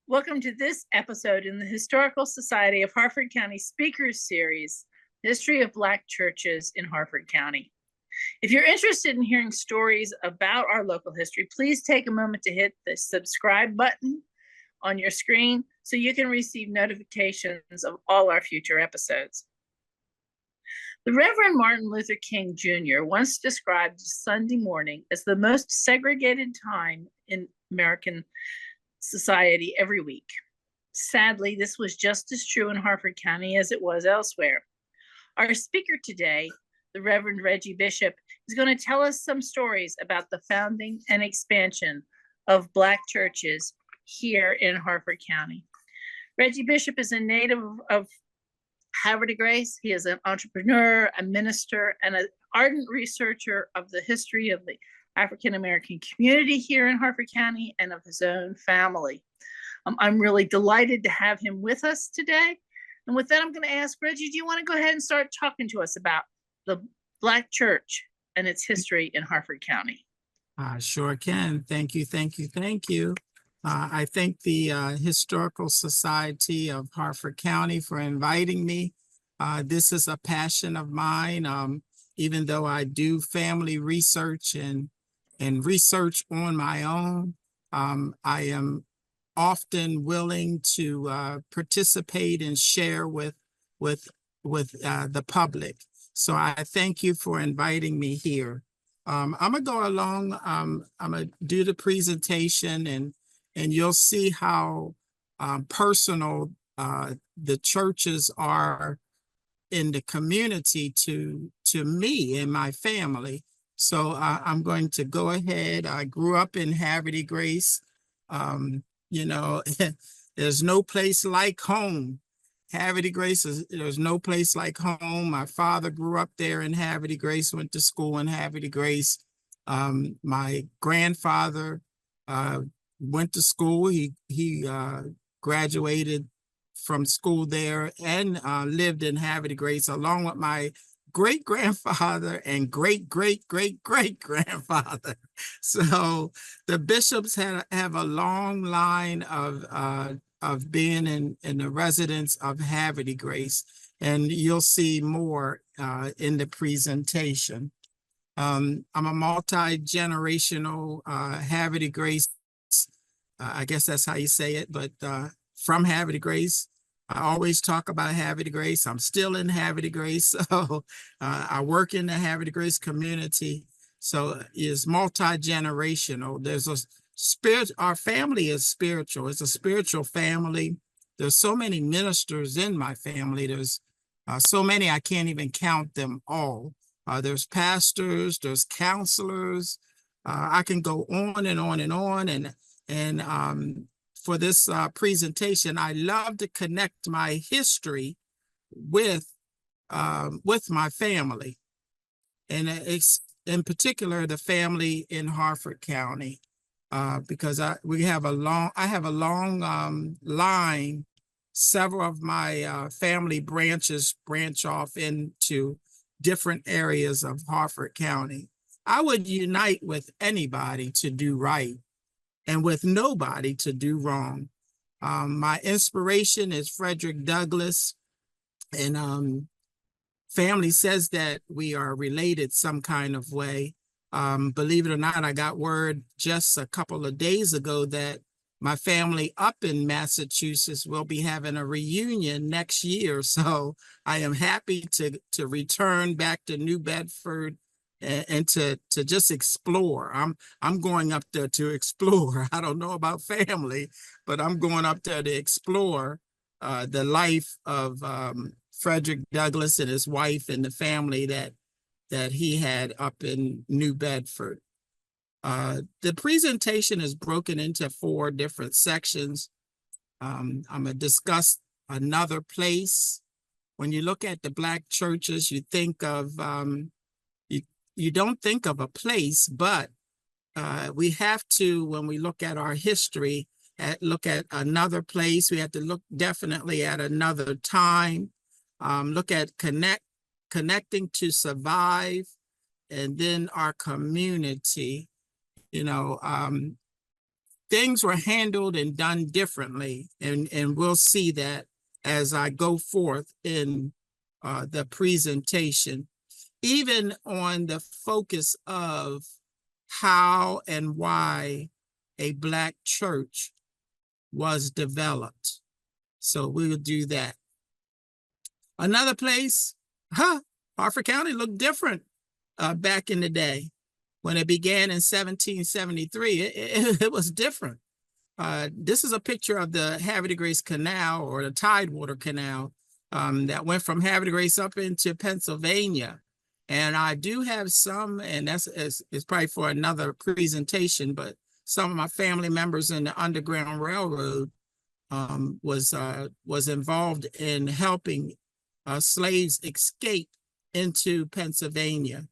Welcome to this episode in the Historical Society of Harford County Speakers Series, History of Black Churches in Harford County. If you're interested in hearing stories about our local history, please take a moment to hit the subscribe button on your screen so you can receive notifications of all our future episodes. The Reverend Martin Luther King Jr. once described Sunday morning as the most segregated time in American society every week. Sadly, this was just as true in Harford County as it was elsewhere. Our speaker today, the Reverend Reggie Bishop, is going to tell us some stories about the founding and expansion of Black churches here in Harford County. Reggie Bishop is a native of Havre de Grace. He is an entrepreneur, a minister, and an ardent researcher of the history of the African American community here in Harford County and of his own family. I'm really delighted to have him with us today. And with that, I'm going to ask Reggie, do you want to go ahead and start talking to us about the Black church and its history in Harford County? I sure can. Thank you, thank you, thank you. I thank the Historical Society of Harford County for inviting me. This is a passion of mine. Even though I do family research and research on my own, I am often willing to participate and share with the public. So I thank you for inviting me here. I'm gonna go along. I'm gonna do the presentation, and you'll see how personal the churches are in the community to me and my family. So I'm going to go ahead. I grew up in Havre de Grace. There's no place like home. Havre de Grace, there's no place like home. My father grew up there in Havre de Grace, went to school in Havre de Grace. My grandfather went to school. He graduated from school there and lived in Havre de Grace, along with my great-grandfather and great-great-great-great-grandfather. So the Bishops have a long line of being in the residence of Havre de Grace, and you'll see more in the presentation. I'm a multi-generational Havre de Grace, I guess that's how you say it, but from Havre de Grace. I always talk about Havre de Grace. I'm still in Havre de Grace, so I work in the Havre de Grace community. So it's multi-generational. There's a spirit. Our family is spiritual. It's a spiritual family. There's so many ministers in my family. There's so many I can't even count them all. There's pastors. There's counselors. I can go on and on and on. And for this presentation, I love to connect my history with my family, and it's in particular the family in Harford County, because I have a long line. Several of my family branches branch off into different areas of Harford County. I would unite with anybody to do right, and with nobody to do wrong. My inspiration is Frederick Douglass, and family says that we are related some kind of way. Believe it or not, I got word just a couple of days ago that my family up in Massachusetts will be having a reunion next year. So I am happy to return back to New Bedford and to just explore. I'm going up there to explore. I don't know about family, but I'm going up there to explore the life of Frederick Douglass and his wife and the family that he had up in New Bedford. The presentation is broken into 4 different sections. I'm gonna discuss another place. When you look at the Black churches, you think of you don't think of a place, but we have to, when we look at our history, look at another place. We have to look definitely at another time, look at connecting to survive, and then our community. things were handled and done differently. And we'll see that as I go forth in the presentation, even on the focus of how and why a Black church was developed. So we will do that. Another place, Harford County looked different back in the day. When it began in 1773, it was different. This is a picture of the Havre de Grace Canal, or the Tidewater Canal, that went from Havre de Grace up into Pennsylvania. And I do have some, and that's it's probably for another presentation, but some of my family members in the Underground Railroad was involved in helping slaves escape into Pennsylvania.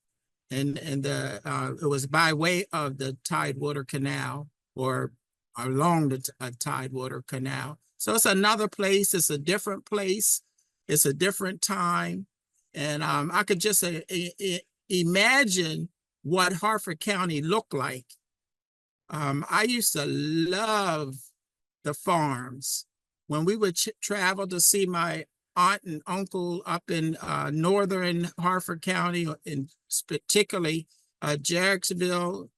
And it was by way of the Tidewater Canal, or along the Tidewater Canal. So it's another place. It's a different place. It's a different time. And I could just imagine what Harford County looked like. I used to love the farms. When we would travel to see my aunt and uncle up in northern Harford County, and particularly Jarrettsville,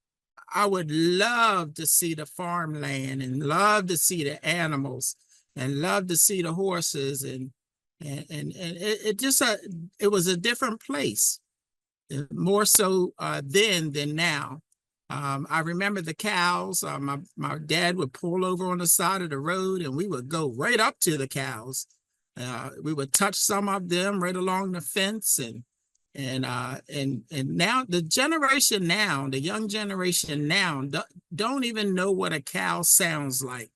I would love to see the farmland and love to see the animals and love to see the horses, and it just it was a different place, more so then than now. I remember the cows. My dad would pull over on the side of the road, and we would go right up to the cows. We would touch some of them right along the fence, and now the generation now, the young generation now, don't even know what a cow sounds like.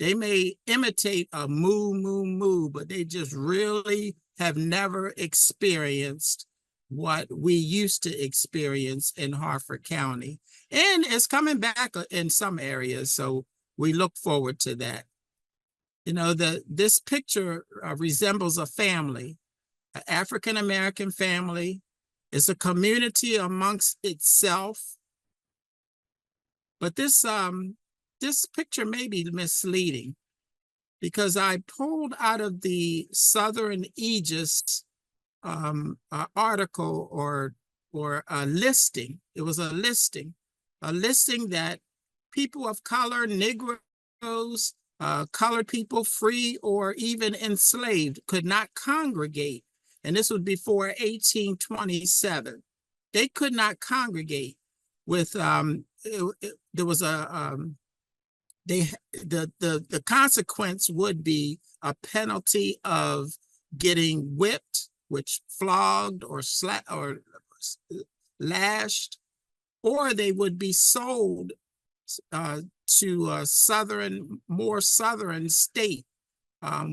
They may imitate a moo, moo, moo, but they just really have never experienced what we used to experience in Harford County. And it's coming back in some areas, so we look forward to that. You know, this picture resembles a family, an African-American family. It's a community amongst itself. But this picture may be misleading, because I pulled out of the Southern Aegis article or a listing. It was a listing that people of color, Negroes, colored people, free or even enslaved, could not congregate. And this was before 1827. They could not congregate with, there was the consequence would be a penalty of getting whipped, which flogged or lashed, or they would be sold to a more southern state,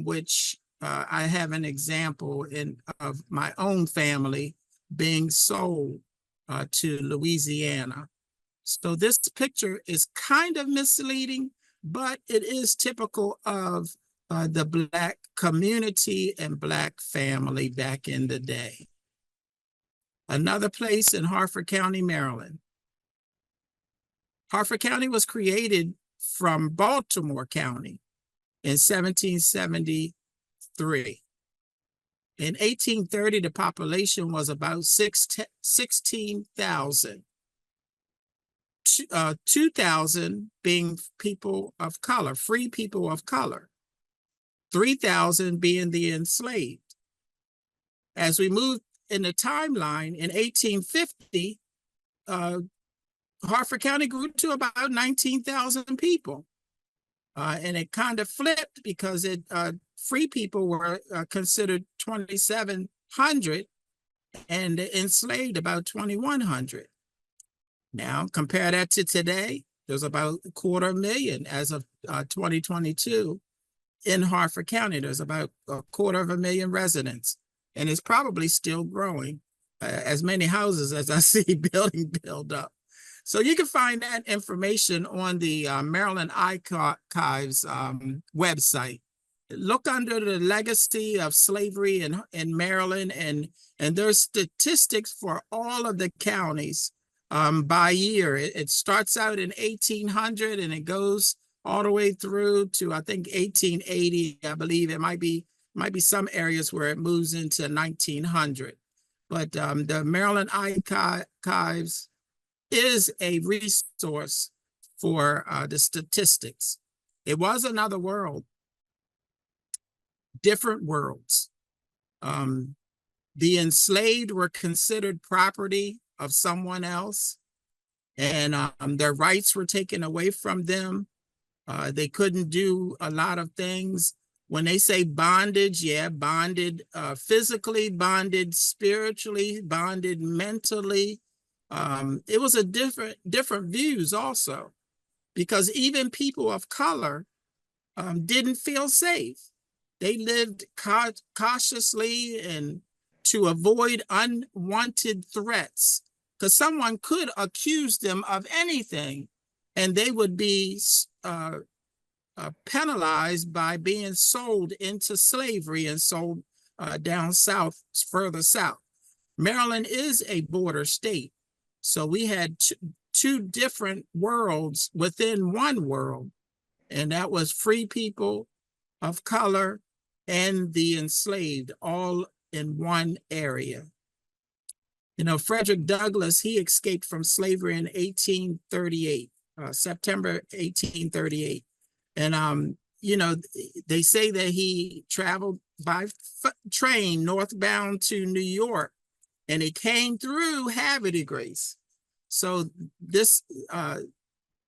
which I have an example of my own family being sold to Louisiana. So this picture is kind of misleading, but it is typical of the Black community and Black family back in the day. Another place in Harford County, Maryland. Harford County was created from Baltimore County in 1773. In 1830, the population was about 16,000. 2,000 being people of color, free people of color, 3,000 being the enslaved. As we moved in the timeline, in 1850, Harford County grew to about 19,000 people. And it kind of flipped, because free people were considered 2,700 and enslaved about 2,100. Now, compare that to today, there's about 250,000 as of 2022 in Harford County. There's about 250,000 residents, and it's probably still growing, as many houses as I see build up. So you can find that information on the Maryland Archives website. Look under the legacy of slavery in Maryland, and there's statistics for all of the counties by year. It starts out in 1800 and it goes all the way through to, I think, 1880. I believe it might be some areas where it moves into 1900. But the Maryland Archives is a resource for the statistics. It was another world, different worlds. The enslaved were considered property of someone else, and their rights were taken away from them. They couldn't do a lot of things. When they say bondage, yeah, bonded physically, bonded spiritually, bonded mentally. It was a different views also, because even people of color didn't feel safe. They lived cautiously and to avoid unwanted threats, because someone could accuse them of anything and they would be penalized by being sold into slavery and sold down south, further south. Maryland is a border state. So we had two different worlds within one world, and that was free people of color and the enslaved, all in one area. You know, Frederick Douglass, he escaped from slavery in 1838, September 1838. And, you know, they say that he traveled by train northbound to New York, and he came through Havre Grace. So this,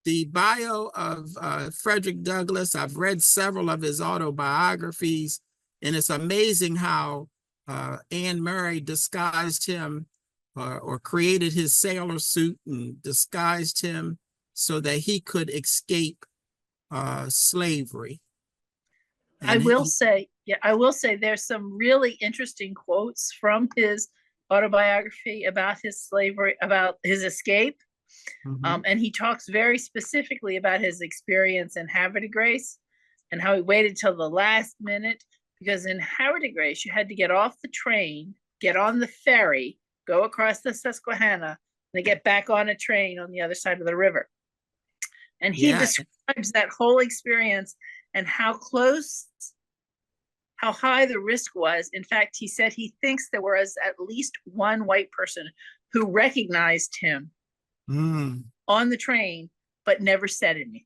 the bio of Frederick Douglass, I've read several of his autobiographies, and it's amazing how Anne Murray disguised him or created his sailor suit and disguised him so that he could escape slavery. I will say there's some really interesting quotes from his autobiography about his slavery, about his escape. And he talks very specifically about his experience in Havre Grace and how he waited till the last minute, because in Havre Grace, you had to get off the train, get on the ferry, go across the Susquehanna, and then get back on a train on the other side of the river. And he describes that whole experience and how high the risk was. In fact, he said he thinks there was at least one white person who recognized him on the train, but never said anything.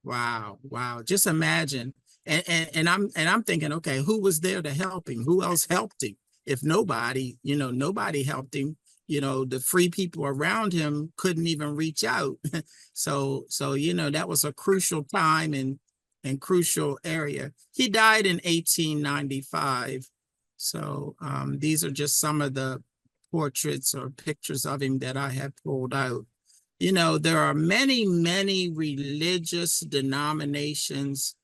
Wow. Just imagine. And I'm thinking, okay, who was there to help him? Who else helped him? If nobody, nobody helped him, the free people around him couldn't even reach out. So, that was a crucial time and crucial area. He died in 1895. So these are just some of the portraits or pictures of him that I have pulled out. There are many, many religious denominations,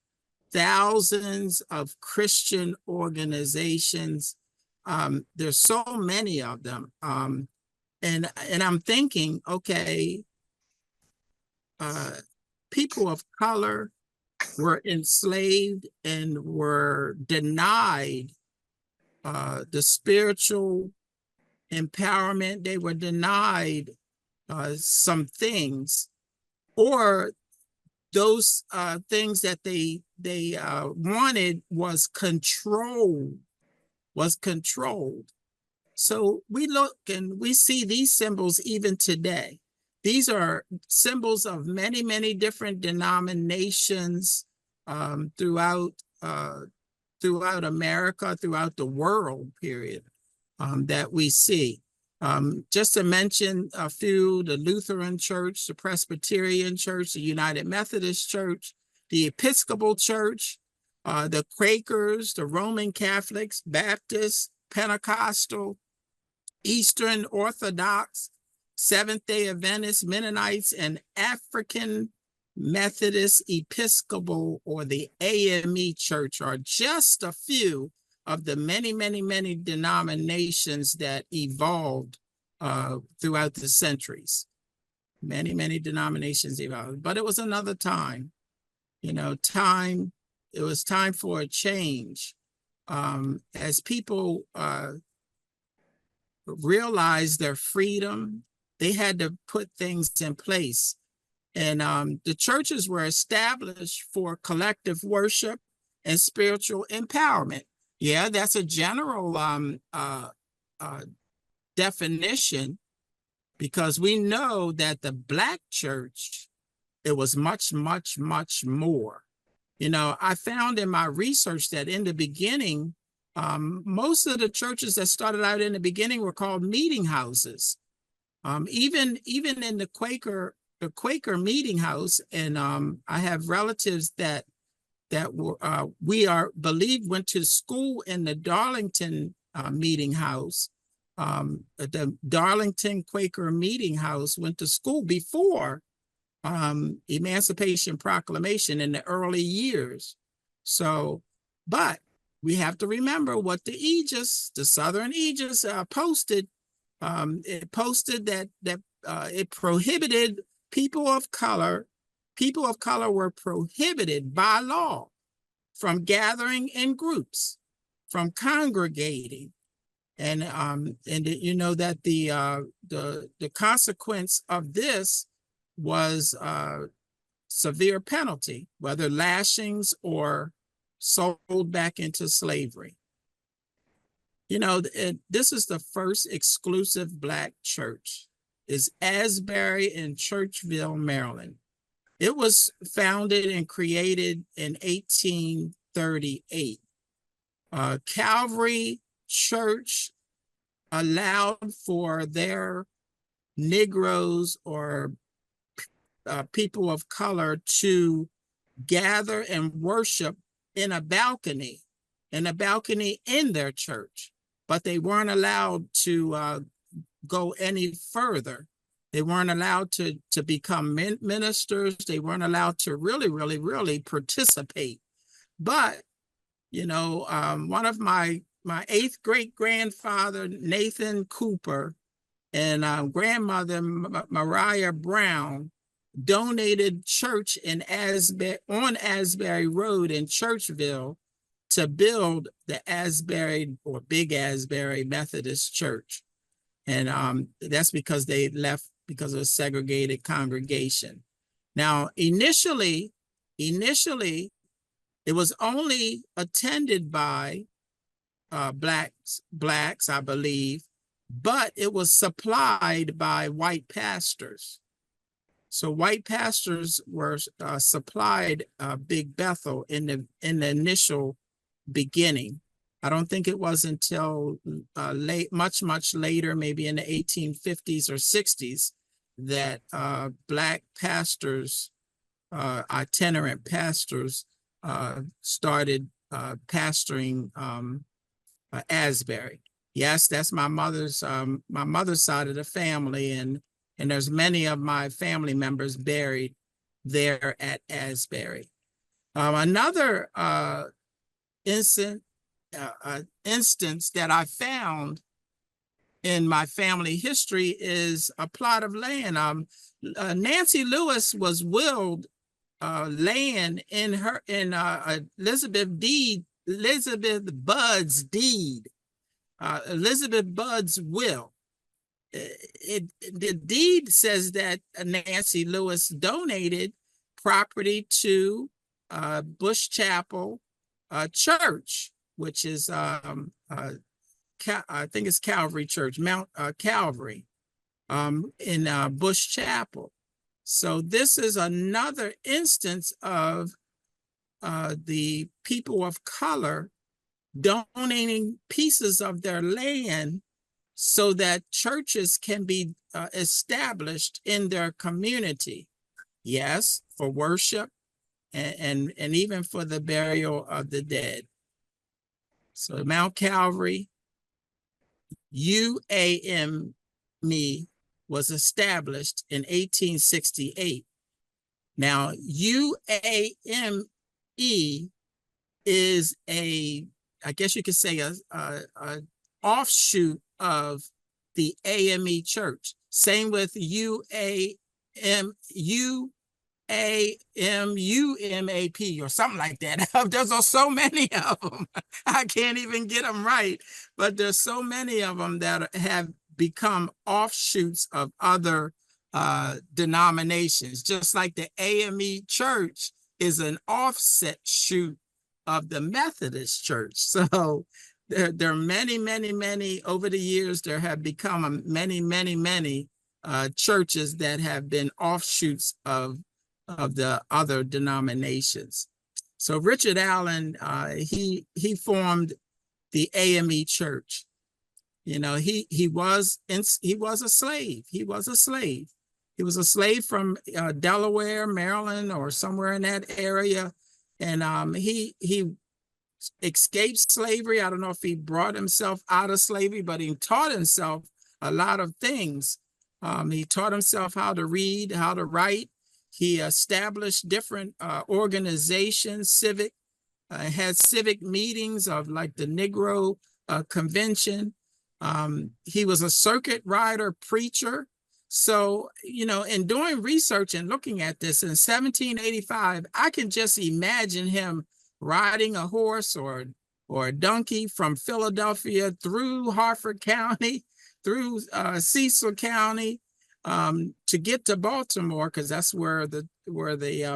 thousands of Christian organizations. There's so many of them. And I'm thinking, okay, people of color were enslaved and were denied the spiritual empowerment. They were denied some things, or those things that they wanted was controlled. So we look and we see these symbols even today. These are symbols of many, many different denominations throughout America, throughout the world, period, that we see. Just to mention a few: the Lutheran Church, the Presbyterian Church, the United Methodist Church, the Episcopal Church, the Quakers, the Roman Catholics, Baptists, Pentecostal, Eastern Orthodox, Seventh-day Adventists, Mennonites, and African Methodist Episcopal, or the AME Church, are just a few of the many, many, many denominations that evolved throughout the centuries. Many, many denominations evolved, but it was another time. It was time for a change. As people realized their freedom, they had to put things in place. And the churches were established for collective worship and spiritual empowerment. Yeah, that's a general definition, because we know that the Black church, it was much, much, much more. You know, I found in my research that in the beginning, most of the churches that started out in the beginning were called meeting houses. Even in the Quaker meeting house, and I have relatives that were we are believed went to school in the Darlington meeting house. The Darlington Quaker meeting house went to school before Emancipation Proclamation in the early years. So, but we have to remember what the Aegis, the Southern Aegis, posted. It posted that it prohibited people of color. People of color were prohibited by law from gathering in groups, from congregating, and you know that the consequence of this was severe penalty, whether lashings or sold back into slavery. You know, this is the first exclusive Black church, is Asbury in Churchville, Maryland. It was founded and created in 1838. Calvary Church allowed for their Negroes or people of color to gather and worship in a balcony in their church, but they weren't allowed to go any further. They weren't allowed to become ministers. They weren't allowed to really participate. But, you know, one of my eighth great grandfather, Nathan Cooper, and grandmother Mariah Brown donated church in on Asbury Road in Churchville to build the Asbury or Big Asbury Methodist Church. And that's because they left because of a segregated congregation. Now, initially, it was only attended by blacks, I believe, but it was supplied by white pastors. So white pastors were supplied Big Bethel in the initial beginning. I don't think it was until much later, maybe in the 1850s or 60s, that Black pastors, itinerant pastors, started pastoring Asbury. Yes, that's my mother's side of the family, and there's many of my family members buried there at Asbury. Another instance that I found in my family history is a plot of land. Nancy Lewis was willed land in Elizabeth Budd's deed, Elizabeth Budd's will. The deed says that Nancy Lewis donated property to Bush Chapel Church, which is I think it's Calvary Church, Mount Calvary, in Bush Chapel. So this is another instance of the people of color donating pieces of their land so that churches can be established in their community. Yes, for worship and even for the burial of the dead. So Mount Calvary, UAME, was established in 1868. Now, UAME is I guess you could say a offshoot of the AME Church. Same with UAMUMAP or something like that. There's so many of them. I can't even get them right, but there's so many of them that have become offshoots of other denominations, just like the AME Church is an offset shoot of the Methodist Church. So there are many over the years. There have become many churches that have been offshoots of the other denominations. So Richard Allen, he formed the AME Church. You know, he was a slave. He was a slave. He was a slave from Delaware, Maryland, or somewhere in that area, and he escaped slavery. I don't know if he brought himself out of slavery, but he taught himself a lot of things. He taught himself how to read, how to write. He established different organizations, had civic meetings of like the Negro Convention. He was a circuit rider, preacher. So, you know, in doing research and looking at this in 1785, I can just imagine him riding a horse or a donkey from Philadelphia through Harford County, through Cecil County, to get to Baltimore, because that's where the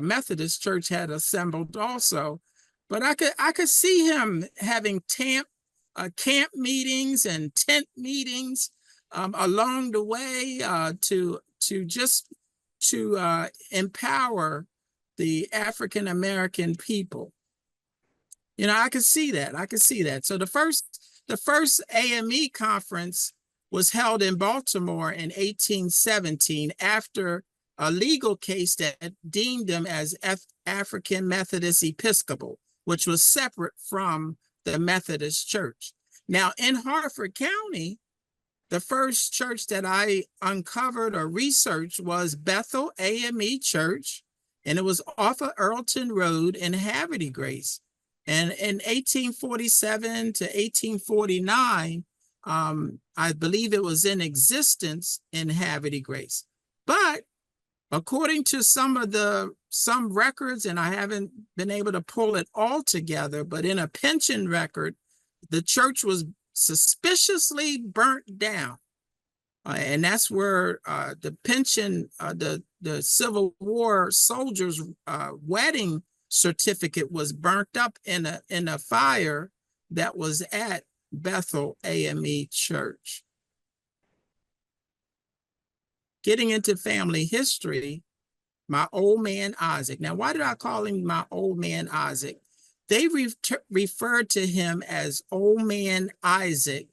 Methodist Church had assembled also. But I could see him having camp meetings and tent meetings along the way to empower the African American people. You know, I could see that. So the first AME conference was held in Baltimore in 1817 after a legal case that deemed them as African Methodist Episcopal, which was separate from the Methodist Church. Now, in Harford County, the first church that I uncovered or researched was Bethel AME Church, and it was off of Earlton Road in Havre Grace. And in 1847 to 1849, I believe it was in existence in Havre Grace. But according to some records, and I haven't been able to pull it all together, but in a pension record, the church was suspiciously burnt down. And that's where the pension, the Civil War soldiers' wedding certificate was burnt up in a fire that was at Bethel AME Church. Getting into family history, my old man Isaac. Now, why did I call him my old man Isaac? They referred to him as Old Man Isaac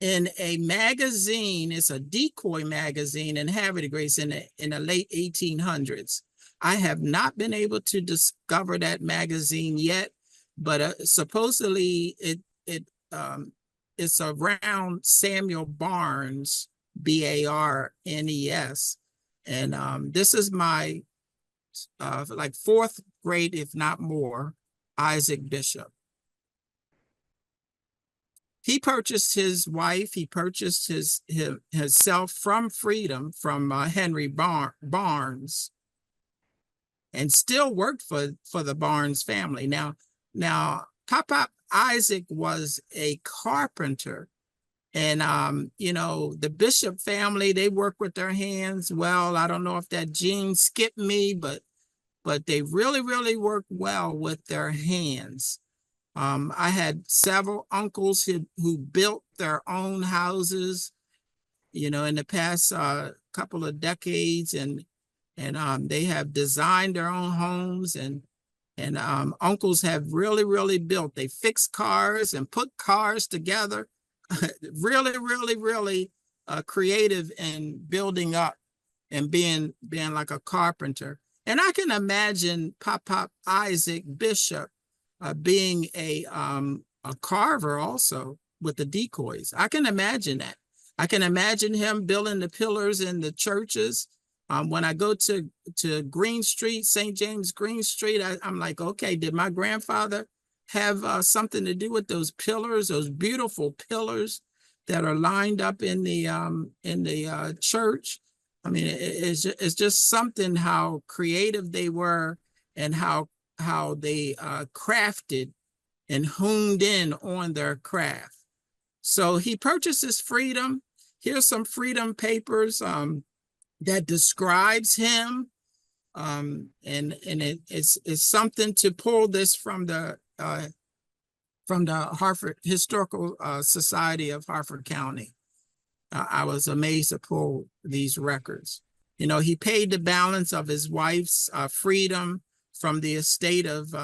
in a magazine. It's a decoy magazine in Havre Grace in the late 1800s. I have not been able to discover that magazine yet, but supposedly it's around Samuel Barnes, Barnes, and this is my like fourth grade, if not more, Isaac Bishop. He purchased his wife, he purchased himself from freedom from Henry Barnes, and still worked for the Barnes family. Now, Papa Isaac was a carpenter, and you know, the Bishop family, they work with their hands. Well, I don't know if that gene skipped me, but they really work well with their hands. I had several uncles who built their own houses, you know, in the past couple of decades, and they have designed their own homes, and uncles have really built. They fix cars and put cars together. really creative in building up and being like a carpenter. And I can imagine Papa Isaac Bishop being a carver also with the decoys. I can imagine that. I can imagine him building the pillars in the churches. When I go to Green Street, St. James Green Street, I'm like, okay, did my grandfather have something to do with those pillars, those beautiful pillars that are lined up in the church? I mean, it's just something how creative they were, and how they crafted and honed in on their craft. So he purchased his freedom. here's some freedom papers that describes him. And it's something to pull this from the Harford Historical Society of Harford County. I was amazed to pull these records. You know, he paid the balance of his wife's freedom from the estate of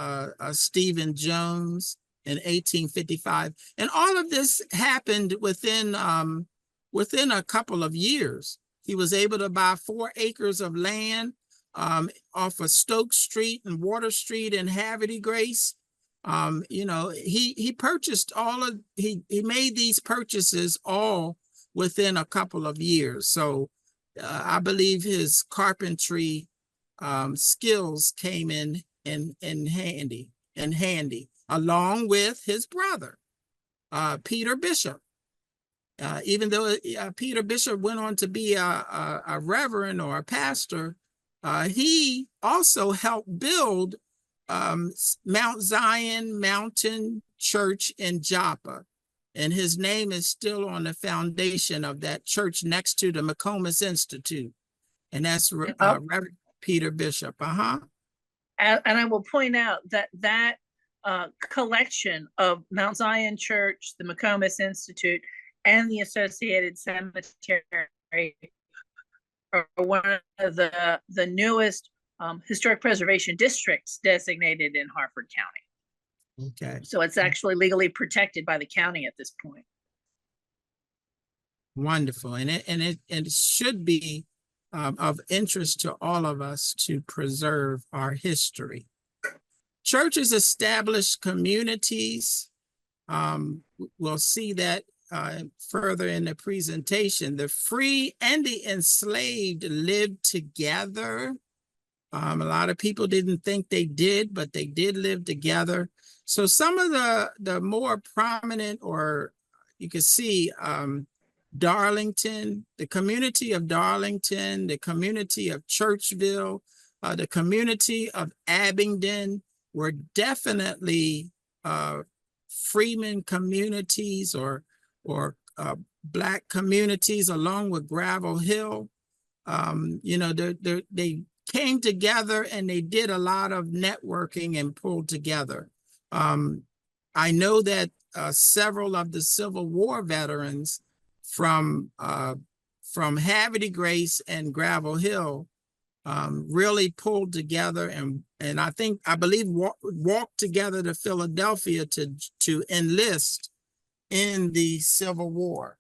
Stephen Jones in 1855. And all of this happened within a couple of years. He was able to buy 4 acres of land off of Stoke Street and Water Street in Havre Grace. You know, he purchased he made these purchases all within a couple of years. So I believe his carpentry skills came in handy, along with his brother, Peter Bishop. Even though Peter Bishop went on to be a reverend or a pastor, he also helped build Mount Zion Mountain Church in Joppa. And his name is still on the foundation of that church next to the McComas Institute. And that's Reverend Peter Bishop. And I will point out that collection of Mount Zion Church, the McComas Institute, and the Associated Cemetery are one of the newest historic preservation districts designated in Harford County. Okay. So it's actually legally protected by the county at this point. Wonderful. And it should be of interest to all of us to preserve our history. Churches establish communities. We'll see that further in the presentation. The free and the enslaved lived together. A lot of people didn't think they did, but they did live together. So some of the more prominent, or you can see Darlington, the community of Darlington, the community of Churchville, the community of Abingdon were definitely freeman communities or Black communities, along with Gravel Hill. You know, they came together and they did a lot of networking and pulled together. I know that several of the Civil War veterans from Havre Grace and Gravel Hill really pulled together and I believe walked together to Philadelphia to enlist in the Civil War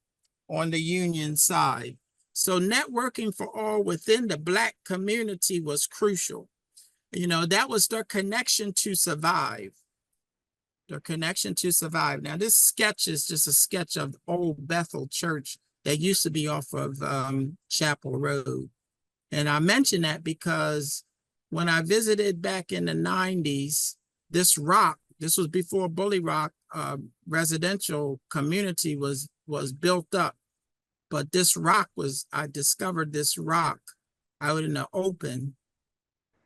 on the Union side. So networking for all within the Black community was crucial. You know, that was their connection to survive. Their connection to survive. Now, this sketch is just a sketch of Old Bethel Church that used to be off of Chapel Road. And I mention that because when I visited back in the 90s, this was before Bully Rock residential community was built up. But I discovered this rock out in the open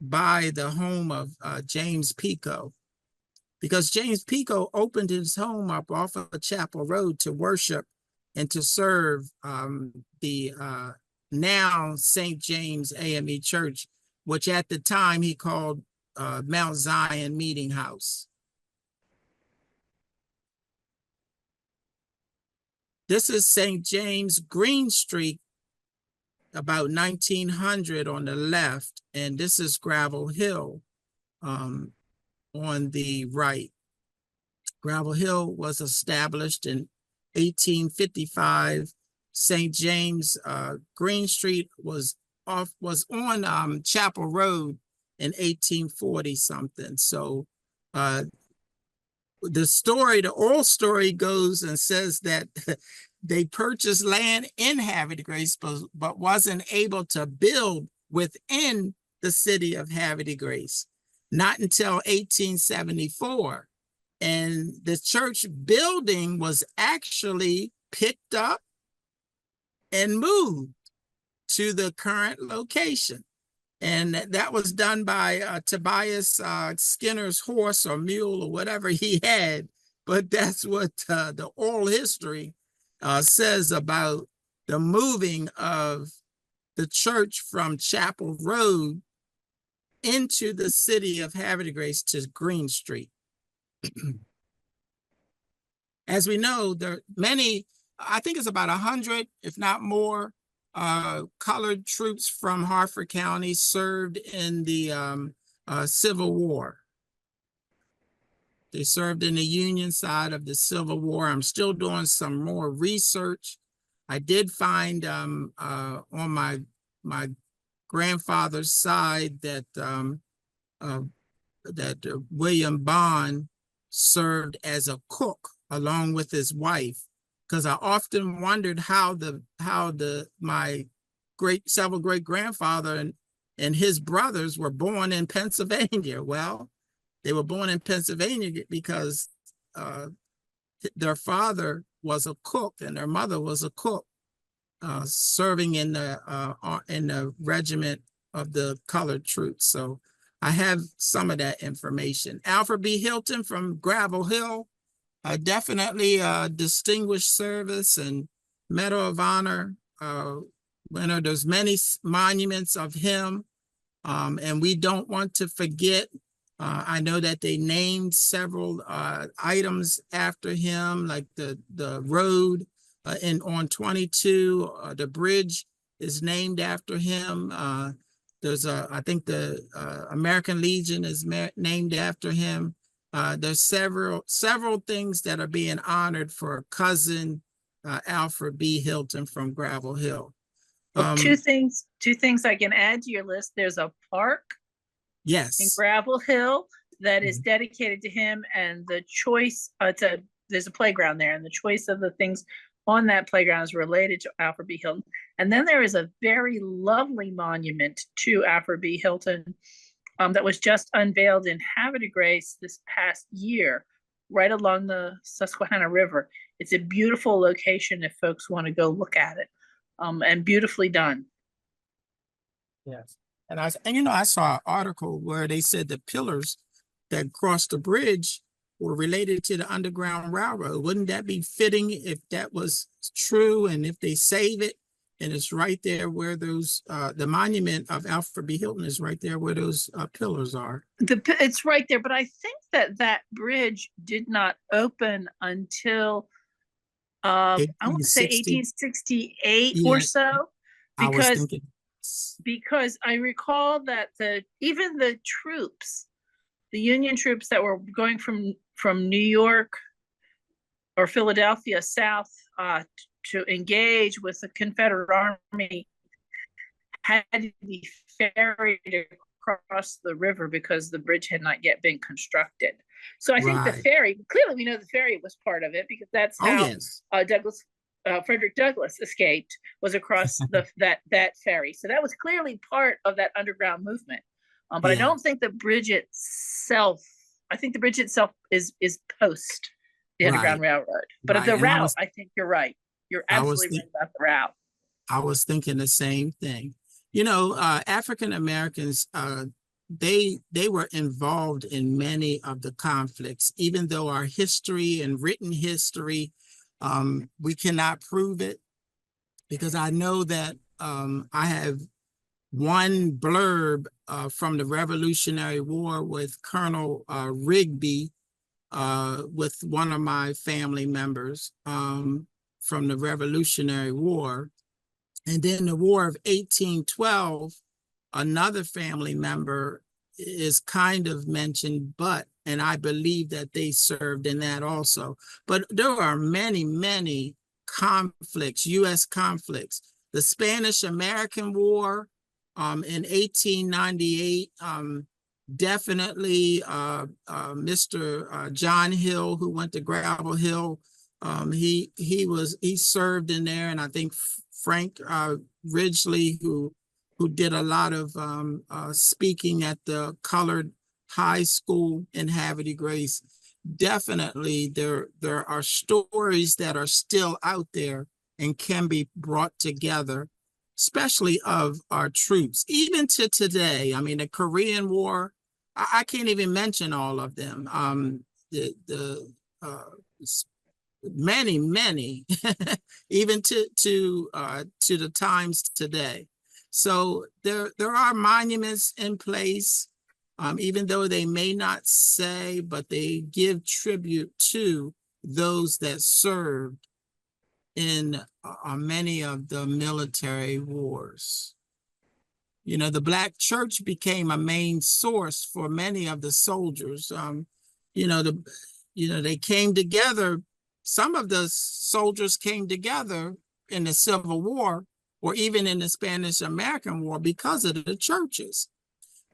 by the home of James Pico. Because James Pico opened his home up off of Chapel Road to worship and to serve the now St. James AME Church, which at the time he called Mount Zion Meeting House. This is St. James Green Street, about 1900 on the left, and this is Gravel Hill on the right. Gravel Hill was established in 1855. St. James Green Street was on Chapel Road in 1840 something. So the old story goes and says that they purchased land in Havre Grace, but wasn't able to build within the city of Havre Grace. Not until 1874. And the church building was actually picked up and moved to the current location. And that was done by Tobias Skinner's horse or mule or whatever he had. But that's what the oral history says about the moving of the church from Chapel Road into the city of Havre de Grace to Green Street. As we know, there are many, I think it's about 100, if not more, colored troops from Harford County served in the Civil War. They served in the Union side of the Civil War. I'm still doing some more research. I did find on my grandfather's side that William Bond served as a cook along with his wife, because I often wondered how my several great grandfather and his brothers were born in Pennsylvania. Well, they were born in Pennsylvania because their father was a cook and their mother was a cook, serving in the regiment of the colored troops. So I have some of that information. Alfred B. Hilton from Gravel Hill, definitely a distinguished service and Medal of Honor winner. There's many monuments of him, and we don't want to forget. I know that they named several items after him, like the road on 22, the bridge is named after him. There's I think the American Legion is named after him. There's several things that are being honored for cousin Alfred B. Hilton from Gravel Hill. Well, two things I can add to your list. There's a park in Yes. Gravel Hill that is dedicated to him, and the choice, there's a playground there, and the choice of the things on that playground is related to Alfred B. Hilton. And then there is a very lovely monument to Alfred B. Hilton that was just unveiled in Havre de Grace this past year, right along the Susquehanna River. It's a beautiful location if folks want to go look at it, and beautifully done. Yes. And I saw an article where they said the pillars that crossed the bridge were related to the Underground Railroad. Wouldn't that be fitting if that was true, and if they save it and it's right there where those the monument of Alfred B. Hilton is right there where those pillars are? It's right there, but I think that bridge did not open until I want to say 1868 or so, because I recall that even the troops, the Union troops that were going from New York or Philadelphia south to engage with the Confederate Army, had to be ferried across the river because the bridge had not yet been constructed. So I think the ferry, clearly we know the ferry was part of it, because that's how Frederick Douglass escaped, was across that ferry. So that was clearly part of that underground movement. But I don't think the bridge itself, I think the bridge itself is post the Underground Railroad. But the route, I think you're right. You're absolutely right about the route. I was thinking the same thing. You know, African Americans, they were involved in many of the conflicts, even though our history and written history, we cannot prove it, because I know that I have one blurb from the Revolutionary War with Colonel Rigby, with one of my family members from the Revolutionary War. And then the War of 1812, another family member is kind of mentioned, and I believe that they served in that also. But there are many, many conflicts, U.S. conflicts. The Spanish-American War in 1898, definitely Mr. John Hill, who went to Gravel Hill, he served in there, and I think Frank Ridgely, who did a lot of speaking at the colored high school in Havre de Grace. Definitely, there are stories that are still out there and can be brought together, especially of our troops, even to today. I mean, the Korean War, I can't even mention all of them. The many, even to the times today. So there are monuments in place, even though they may not say, but they give tribute to those that served in many of the military wars. You know, the Black church became a main source for many of the soldiers. You know, they came together. Some of the soldiers came together in the Civil War or even in the Spanish-American War because of the churches.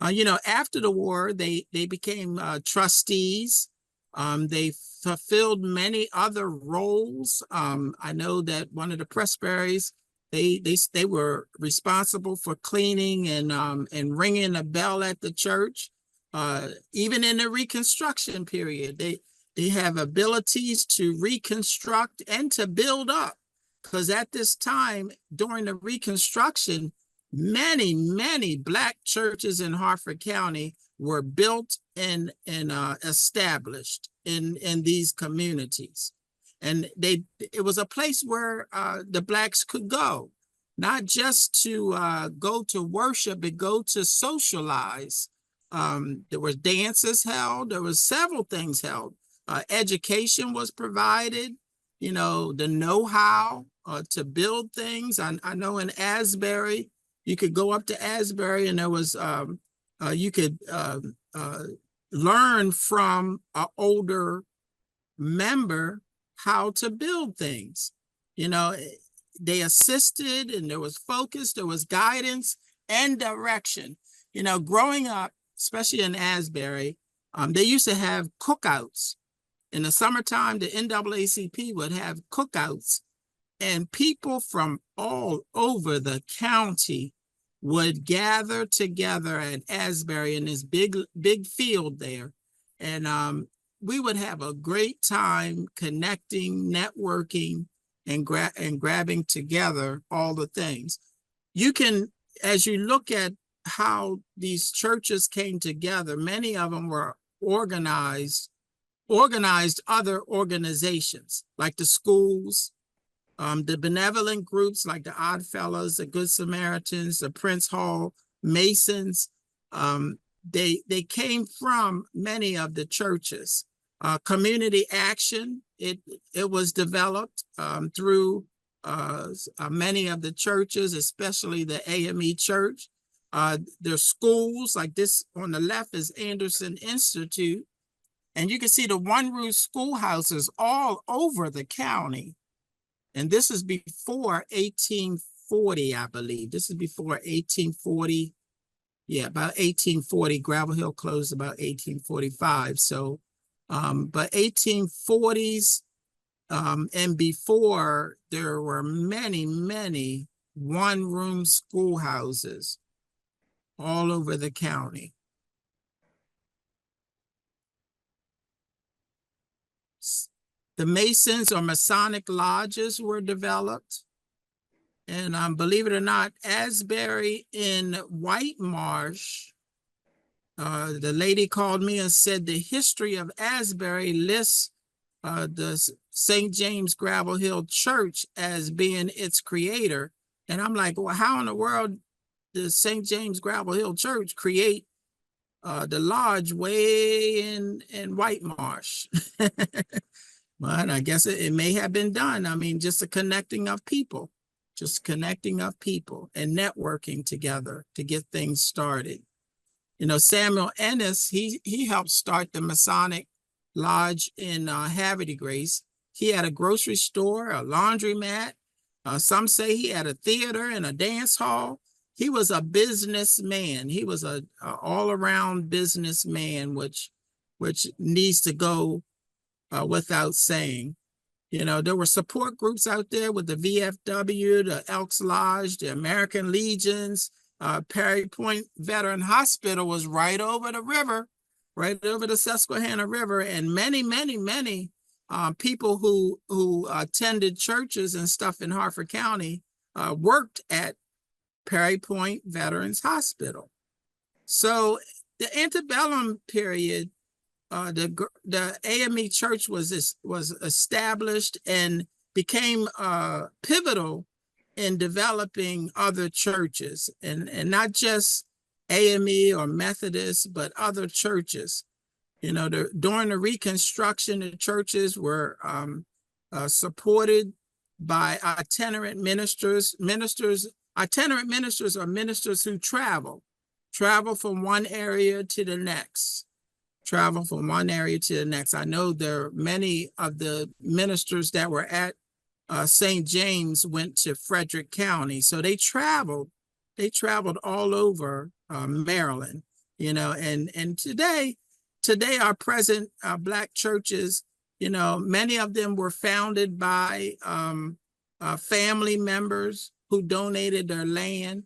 You know, after the war, they became trustees. They fulfilled many other roles. I know that one of the Presbyteries, they were responsible for cleaning and ringing a bell at the church. Even in the Reconstruction period, they have abilities to reconstruct and to build up. Because at this time, during the Reconstruction, many Black churches in Harford County were built and established in these communities. And it was a place where the Blacks could go, not just to go to worship, but go to socialize. There were dances held. There was several things held. Education was provided, you know, the know-how to build things. I know in Asbury, you could go up to Asbury and there was, you could learn from an older member how to build things. You know, they assisted and there was focus, there was guidance and direction. You know, growing up, especially in Asbury, they used to have cookouts. In the summertime, the NAACP would have cookouts, and people from all over the county would gather together at Asbury in this big field there. And we would have a great time connecting, networking, and grabbing together all the things. You can, as you look at how these churches came together, many of them were organized other organizations like the schools, the benevolent groups like the Odd Fellows, the Good Samaritans, the Prince Hall Masons. They came from many of the churches. Community action, it was developed through many of the churches, especially the AME Church. There's schools like this on the left is Anderson Institute. And you can see the one-room schoolhouses all over the county. And this is before 1840, I believe. This is before 1840. Yeah, about 1840. Gravel Hill closed about 1845. So, but 1840s and before, there were many one-room schoolhouses all over the county. The Masons or Masonic lodges were developed. And believe it or not, Asbury in White Marsh, the lady called me and said the history of Asbury lists the St. James Gravel Hill Church as being its creator. And I'm like, well, how in the world does St. James Gravel Hill Church create the lodge way in White Marsh? But I guess it may have been done. I mean, just a connecting of people and networking together to get things started. You know, Samuel Ennis, he helped start the Masonic Lodge in Havre Grace. He had a grocery store, a laundromat. Some say he had a theater and a dance hall. He was a businessman. He was a all-around businessman, which needs to go without saying. You know, there were support groups out there with the VFW, the Elks Lodge, the American Legions. Perry Point Veteran Hospital was right over the river, right over the Susquehanna River, and many people who attended churches and stuff in Harford County worked at Perry Point Veterans Hospital. So the antebellum period, the AME Church was established and became pivotal in developing other churches, and not just AME or Methodist, but other churches. You know, during the Reconstruction, the churches were supported by itinerant ministers. Itinerant ministers are ministers who travel from one area to the next. Travel from one area to the next. I know there are many of the ministers that were at St. James went to Frederick County, so they traveled all over Maryland. You know, and today our present Black churches, you know, many of them were founded by family members who donated their land.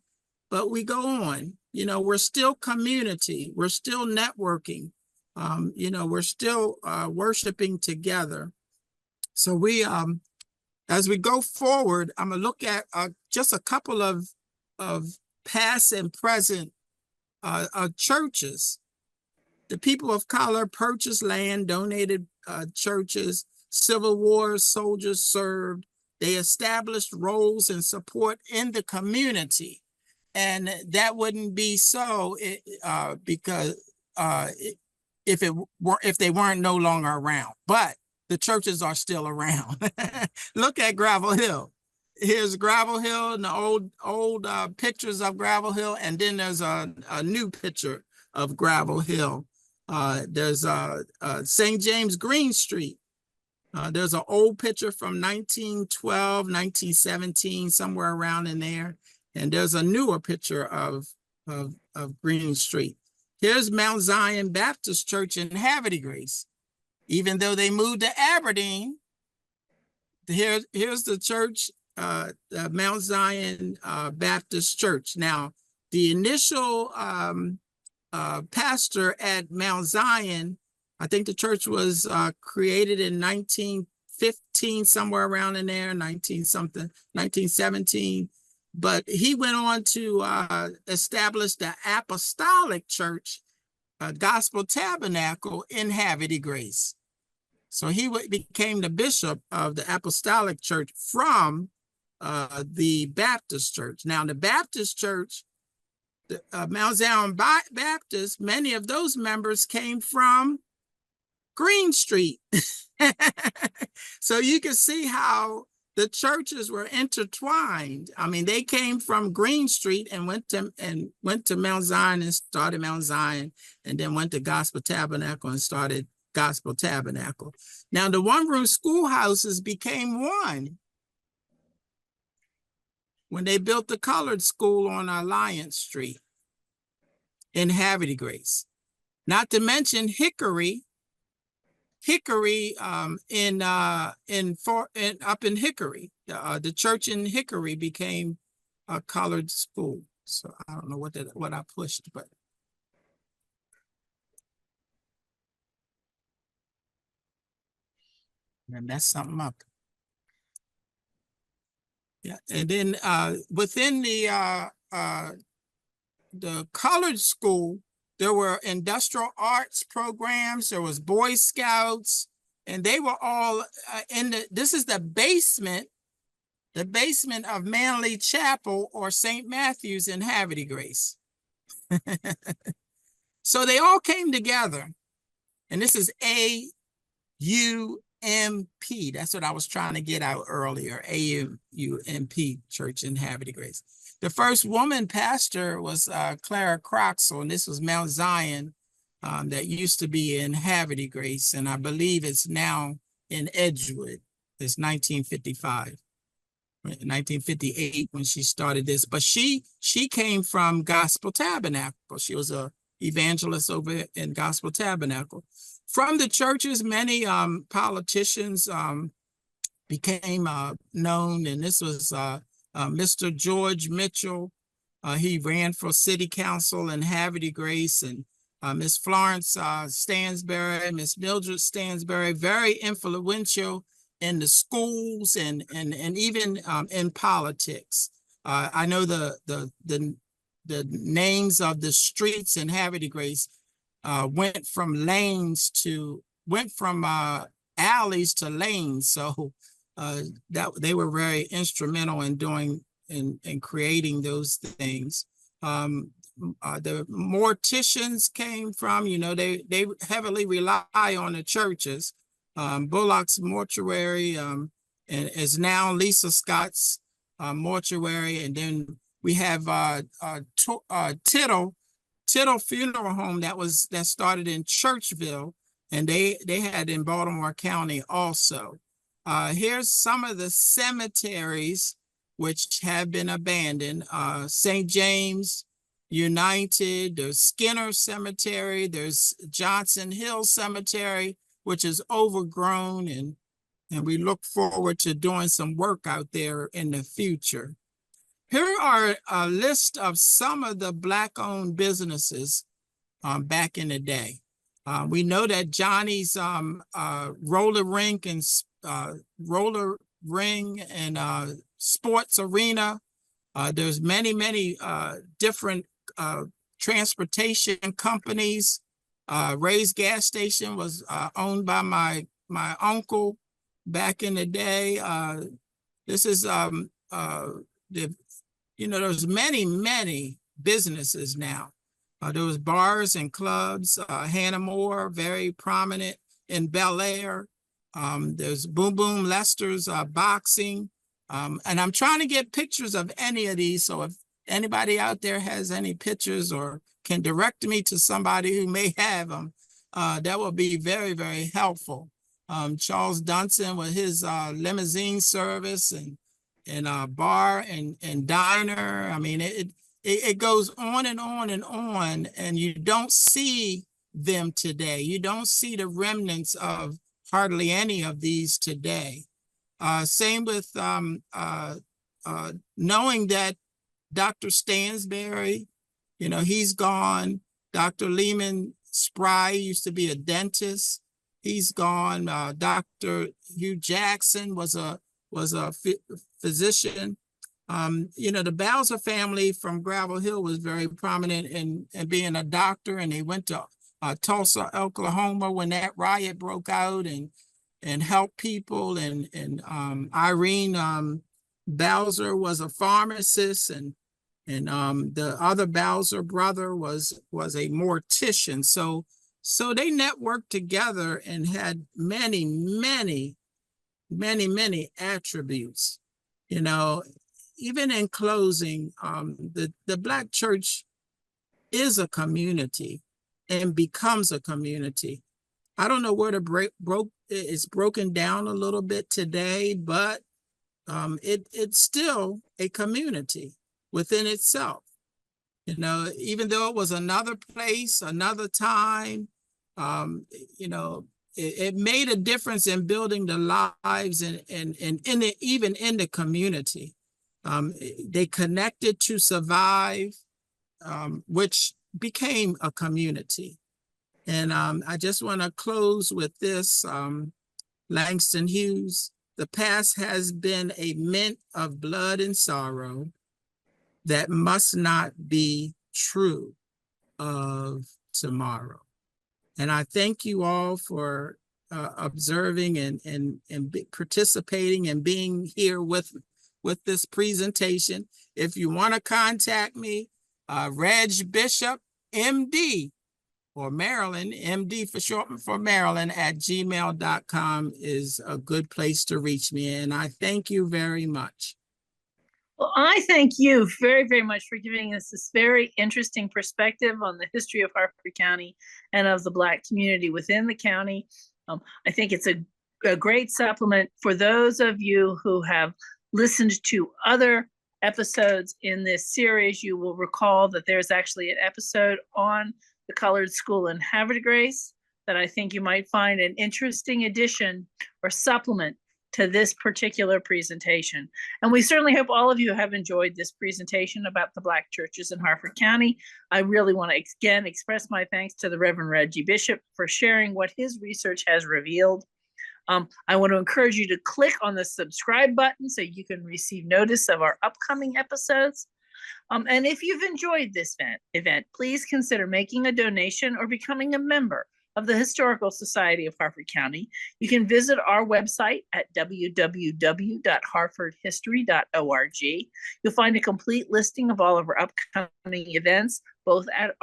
But we go on, you know, we're still community, we're still networking, you know, we're still worshiping together. So we, as we go forward, I'm gonna look at just a couple of past and present churches. The people of color purchased land, donated churches, Civil War soldiers served. They established roles and support in the community. And that wouldn't be so because if they weren't no longer around. But the churches are still around. Look at Gravel Hill. Here's Gravel Hill and the old pictures of Gravel Hill, and then there's a new picture of Gravel Hill. There's St. James Green Street. There's an old picture from 1912, 1917, somewhere around in there. And there's a newer picture of Green Street. Here's Mount Zion Baptist Church in Havre Grace. Even though they moved to Aberdeen, here's the church, Mount Zion Baptist Church. Now, the initial pastor at Mount Zion, I think the church was created in 1915, somewhere around in there, 1917. But he went on to establish the Apostolic Church, Gospel Tabernacle in Havre Grace. So he became the bishop of the Apostolic Church from the Baptist Church. Now, the Baptist Church, Mount Zion Baptist, many of those members came from Green Street. So you can see how the churches were intertwined. I mean, they came from Green Street and went to Mount Zion and started Mount Zion, and then went to Gospel Tabernacle and started Gospel Tabernacle. Now, the one-room schoolhouses became one when they built the colored school on Alliance Street in Havre Grace. Not to mention Hickory up in Hickory. The church in Hickory became a colored school. So I don't know what I pushed, but I messed something up. Yeah, and then within the colored school, there were industrial arts programs. There was Boy Scouts, and they were all this is the basement of Manley Chapel or St. Matthew's in Havre Grace. So they all came together, and this is AUMP. That's what I was trying to get out earlier. AUMP Church in Havre Grace. The first woman pastor was Clara Croxall, and this was Mount Zion that used to be in Havre Grace, and I believe it's now in Edgewood. It's 1955, 1958 when she started this, but she came from Gospel Tabernacle. She was a evangelist over in Gospel Tabernacle. From the churches, many politicians became known, and this was Mr. George Mitchell. He ran for city council in Havre Grace, and Miss Florence Stansbury, Miss Mildred Stansbury, very influential in the schools and even in politics. I know the names of the streets in Havre Grace. went from alleys to lanes. So that they were very instrumental in doing in creating those things. The morticians came from, they heavily rely on the churches. Bullock's mortuary and is now Lisa Scott's mortuary, and then we have Tittle Funeral Home that started in Churchville, and they had in Baltimore County also. Here's some of the cemeteries which have been abandoned. St. James United, there's Skinner Cemetery, there's Johnson Hill Cemetery, which is overgrown, and we look forward to doing some work out there in the future. Here are a list of some of the Black-owned businesses back in the day. We know that Johnny's roller ring and sports arena. There's many different transportation companies. Ray's gas station was owned by my uncle back in the day. This is there's many businesses now. There was bars and clubs. Hannah Moore, very prominent in Bel Air. There's Boom Boom Lester's boxing. And I'm trying to get pictures of any of these. So if anybody out there has any pictures or can direct me to somebody who may have them, that will be very helpful. Charles Dunson with his limousine service and bar and diner. I mean, it goes on and on and on, and you don't see them today. You don't see the remnants of hardly any of these today. Same with knowing that Dr. Stansberry, he's gone. Dr. Lehman Spry used to be a dentist. He's gone. Dr. Hugh Jackson was a physician. The Bowser family from Gravel Hill was very prominent in being a doctor, and they went to Tulsa, Oklahoma when that riot broke out and helped people. And Irene Bowser was a pharmacist, and the other Bowser brother was a mortician. So they networked together and had many attributes. Even in closing, the Black church is a community and becomes a community. I don't know where it's broken down a little bit today, but it's still a community within itself. Even though it was another place, another time, it made a difference in building the lives and even in the community. They connected to survive, which became a community. And I just want to close with this. Langston Hughes: the past has been a mint of blood and sorrow that must not be true of tomorrow. And I thank you all for observing and participating and being here with this presentation. If you want to contact me, Reg Bishop, MD, or Marilyn, MD for short for Marilyn, @gmail.com is a good place to reach me. And I thank you very much. Well, I thank you very much for giving us this very interesting perspective on the history of Harford County and of the Black community within the county. I think it's a great supplement for those of you who have listened to other episodes in this series. You will recall that there's actually an episode on the colored school in Harvard Grace that I think you might find an interesting addition or supplement to this particular presentation. And we certainly hope all of you have enjoyed this presentation about the Black churches in Harford County. I really want to again express my thanks to the Reverend Reggie Bishop for sharing what his research has revealed. I want to encourage you to click on the subscribe button so you can receive notice of our upcoming episodes. And if you've enjoyed this event, please consider making a donation or becoming a member of the Historical Society of Harford County. You can visit our website at www.harfordhistory.org. You'll find a complete listing of all of our upcoming events, both at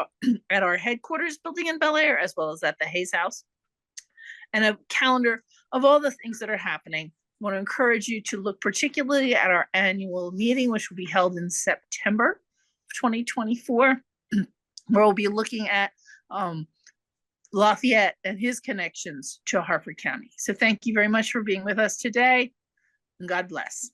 our headquarters building in Bel Air, as well as at the Hayes House, and a calendar of all the things that are happening. I want to encourage you to look particularly at our annual meeting, which will be held in September 2024, where we'll be looking at Lafayette and his connections to Harford County. So thank you very much for being with us today, and God bless.